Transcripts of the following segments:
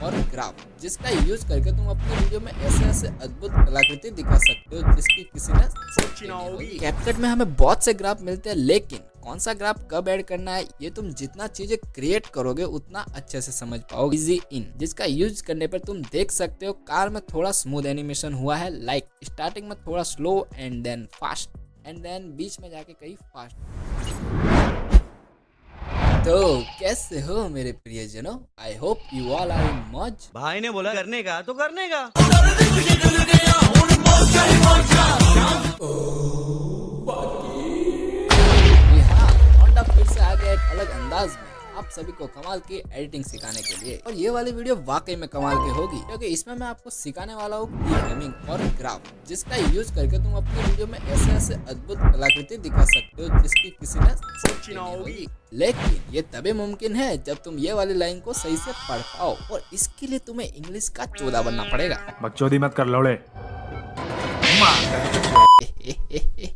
और ग्राफ, जिसका यूज करके तुम अपने वीडियो में ऐसे ऐसे अद्भुत कलाकृति दिखा सकते हो जिसकी किसी ने सोची नहीं होगी। कैपकट में हमें बहुत से ग्राफ मिलते हैं, लेकिन कौन सा ग्राफ कब ऐड करना है ये तुम जितना चीजें क्रिएट करोगे उतना अच्छे से समझ पाओगे। इजी इन, जिसका यूज करने पर तुम देख सकते हो कार में थोड़ा स्मूथ एनिमेशन हुआ है, लाइक स्टार्टिंग में थोड़ा slow and then fast and then बीच में जाके कहीं फास्ट। तो कैसे हो मेरे प्रियजनों, I hope you all are in मौज। भाई ने बोला करने का तो करने का। होंडा फिर से आ गया एक अलग अंदाज में आप सभी को कमाल की एडिटिंग सिखाने के लिए, और ये वाली वीडियो वाकई में कमाल की होगी क्योंकि इसमें मैं आपको सिखाने वाला हूँ कीफ्रेमिंग और ग्राफ, जिसका यूज करके तुम अपने वीडियो में ऐसे ऐसे अद्भुत कलाकृति दिखा सकते हो जिसकी किसी ने सोची नहीं होगी। लेकिन ये तभी मुमकिन है जब तुम ये वाली लाइन को सही से पढ़ पाओ, और इसके लिए तुम्हें इंग्लिश का चोदा बनना पड़ेगा। बकचोदी मत कर लौड़े।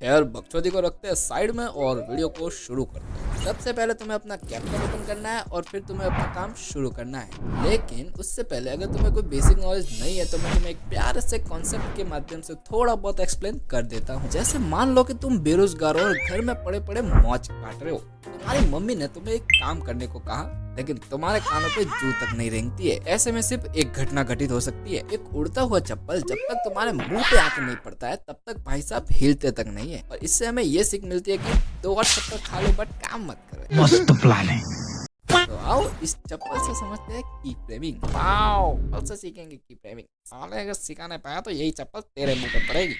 यार बकचोदी को रखते हैं साइड में और वीडियो को शुरू करते हैं। सबसे पहले तुम्हें अपना कैप्चर ओपन करना है और फिर तुम्हें अपना काम शुरू करना है। लेकिन उससे पहले अगर तुम्हें कोई बेसिक नॉलेज नहीं है तो मैं तुम्हें एक प्यारे से कॉन्सेप्ट के माध्यम से थोड़ा बहुत एक्सप्लेन कर देता हूँ। जैसे मान लो कि तुम बेरोजगार हो और घर में पड़े पड़े मौज काट रहे हो। तुम्हारी मम्मी ने तुम्हें एक काम करने को कहा, लेकिन तुम्हारे कानों पे जू तक नहीं रेंगती है। ऐसे में सिर्फ एक घटना घटित हो सकती है। एक उड़ता हुआ चप्पल जब तक तुम्हारे मुंह पे आके नहीं पड़ता है तब तक भाई साहब हिलते तक नहीं है। और इससे हमें ये सीख मिलती है कि 2 बार चप्पल खा लो बट काम मत करो। मस्त प्लान है। तो आओ इस चप्पल से समझते हैं कीफ्रेमिंग। वाओ, कल से सीखेंगे कीफ्रेमिंग। साले अगर सिखाने पाया तो यही चप्पल तेरे मुंह पे पड़ेगी।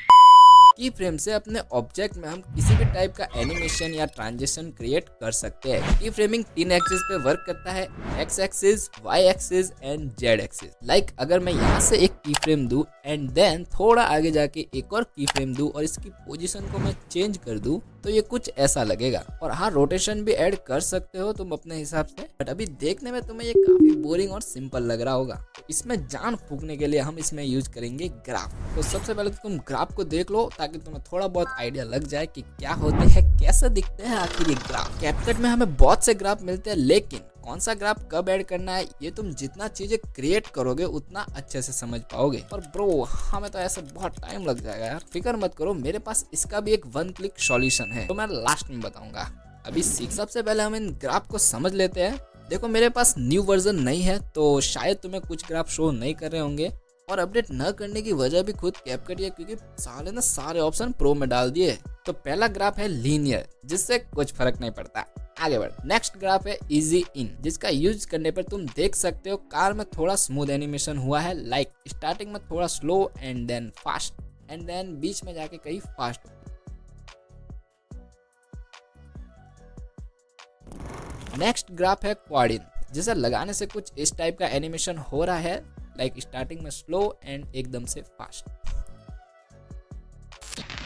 की फ्रेम से अपने ऑब्जेक्ट में हम किसी भी टाइप का एनिमेशन या ट्रांजिशन क्रिएट कर सकते हैं। की फ्रेमिंग 3 एक्सिस पे वर्क करता है, X axis, Y axis and Z axis. Like अगर मैं यहाँ से एक की फ्रेम दूं एंड देन थोड़ा आगे जाके एक और की फ्रेम दूं और इसकी पोजीशन को मैं चेंज कर दूं तो ये कुछ ऐसा लगेगा। और हाँ, रोटेशन भी ऐड कर सकते हो तुम अपने हिसाब से, बट अभी देखने में तुम्हें ये काफी बोरिंग और सिंपल लग रहा होगा। इसमें जान फूकने के लिए हम इसमें यूज करेंगे ग्राफ। तो सबसे पहले तो तुम ग्राफ को देख लो ताकि तुम्हें थोड़ा बहुत आइडिया लग जाए कि क्या होते हैं, कैसे दिखते हैं आखिर ये ग्राफ। कैपकट में हमें बहुत से ग्राफ मिलते हैं, लेकिन कौन सा ग्राफ कब ऐड करना है ये तुम जितना चीजें क्रिएट करोगे उतना अच्छे से समझ पाओगे। और ब्रो हमें तो ऐसे बहुत टाइम लग जाएगा यार। फिक्र मत करो, मेरे पास इसका भी एक 1 क्लिक सॉल्यूशन है तो मैं लास्ट में बताऊंगा। अभी सीख सबसे पहले हम इन ग्राफ को समझ लेते हैं। देखो मेरे पास न्यू वर्जन नहीं है तो शायद तुम्हें कुछ ग्राफ शो नहीं कर रहे होंगे, और अपडेट न करने की वजह भी खुद कैपकट है क्योंकि साले ने सारे ऑप्शन प्रो में डाल दिए। तो पहला ग्राफ है लीनियर, जिससे कुछ फर्क नहीं पड़ता। आगे बढ़। नेक्स्ट ग्राफ है इजी इन, जिसका यूज करने पर तुम देख सकते हो कार में थोड़ा स्मूथ एनिमेशन हुआ है, लाइक स्टार्टिंग में थोड़ा slow and then fast and then बीच में जाके कहीं फास्ट। नेक्स्ट ग्राफ है क्वाड इन, जिसे लगाने से कुछ इस टाइप का एनिमेशन हो रहा है, लाइक स्टार्टिंग में स्लो एंड एकदम से फास्ट।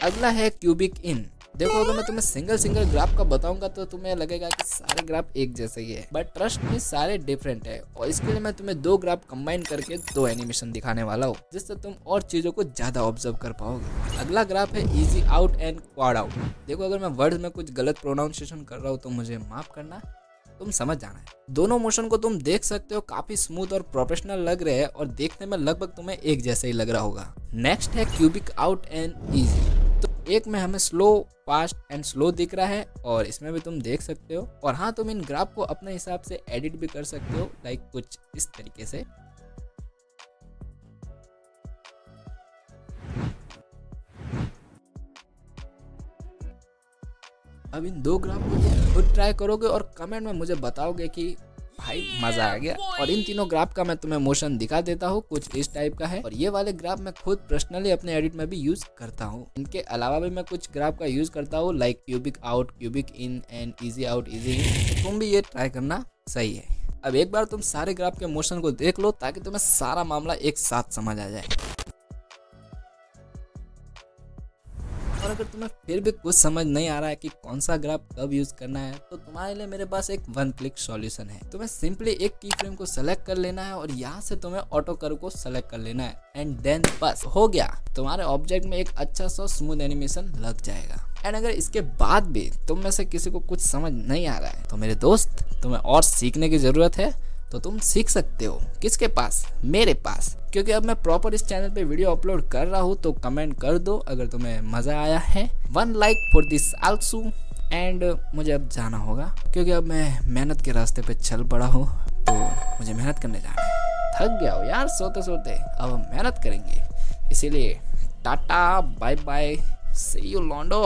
अगला है क्यूबिक इन। देखो अगर मैं तुम्हें सिंगल ग्राफ का बताऊंगा तो तुम्हें लगेगा कि सारे ग्राफ एक जैसे ही है, बट ट्रस्ट में सारे डिफरेंट है। और इसके लिए मैं तुम्हें 2 ग्राफ कंबाइन करके 2 एनिमेशन दिखाने वाला हूँ, जिससे तुम और चीजों को ज्यादा ऑब्जर्व कर पाओगे। अगला ग्राफ है easy out and quad out. देखो अगर मैं वर्ड्स में कुछ गलत प्रोनाउंसिएशन कर रहा हूँ तो मुझे माफ करना, तुम समझ जाना है। दोनों मोशन को तुम देख सकते हो, काफी स्मूथ और प्रोफेशनल लग रहे हैं और देखने में लगभग तुम्हें एक जैसे ही लग रहा होगा। नेक्स्ट है क्यूबिक आउट एंड इजी। तो एक में हमें स्लो, फास्ट एंड स्लो दिख रहा है और इसमें भी तुम देख सकते हो। और हाँ, तुम इन ग्राफ को अपने हिसाब से एडिट भी कर सकते हो, लाइक कुछ इस तरीके से। अब इन 2 ग्राफ को तुम खुद ट्राई करोगे और कमेंट में मुझे बताओगे कि भाई मजा आ गया। और इन तीनों ग्राफ का मैं तुम्हें मोशन दिखा देता हूँ, कुछ इस टाइप का है। और ये वाले ग्राफ मैं खुद पर्सनली अपने एडिट में भी यूज करता हूँ। इनके अलावा भी मैं कुछ ग्राफ का यूज करता हूँ, like cubic out, cubic in and easy out, easy in. तुम भी ये ट्राई करना, सही है। अब एक बार तुम सारे ग्राफ के मोशन को देख लो ताकि तुम्हें सारा मामला एक साथ समझ आ जाए। और अगर तुम्हें फिर भी कुछ समझ नहीं आ रहा है कि कौन सा ग्राफ कब यूज करना है तो तुम्हारे लिए मेरे पास एक 1 क्लिक सॉल्यूशन है। तुम्हें सिंपली एक की फ्रेम को सेलेक्ट कर लेना है और यहाँ से तुम्हें ऑटो कर्व को सेलेक्ट कर लेना है एंड देन बस हो गया, तुम्हारे ऑब्जेक्ट में एक अच्छा सा स्मूथ एनिमेशन लग जाएगा। एंड अगर इसके बाद भी तुम में से किसी को कुछ समझ नहीं आ रहा है तो मेरे दोस्त तुम्हें और सीखने की जरूरत है, तो तुम सीख सकते हो। किसके पास? मेरे पास। क्योंकि अब मैं प्रॉपर इस चैनल पे वीडियो अपलोड कर रहा हूँ, तो कमेंट कर दो अगर तुम्हें मज़ा आया है। 1 like for this also. And मुझे अब जाना होगा क्योंकि अब मैं मेहनत के रास्ते पे चल पड़ा हूँ, तो मुझे मेहनत करने जाना है। थक गया हो यार सोते सोते, अब हम मेहनत करेंगे। इसीलिए tata bye bye, see you लॉन्डो।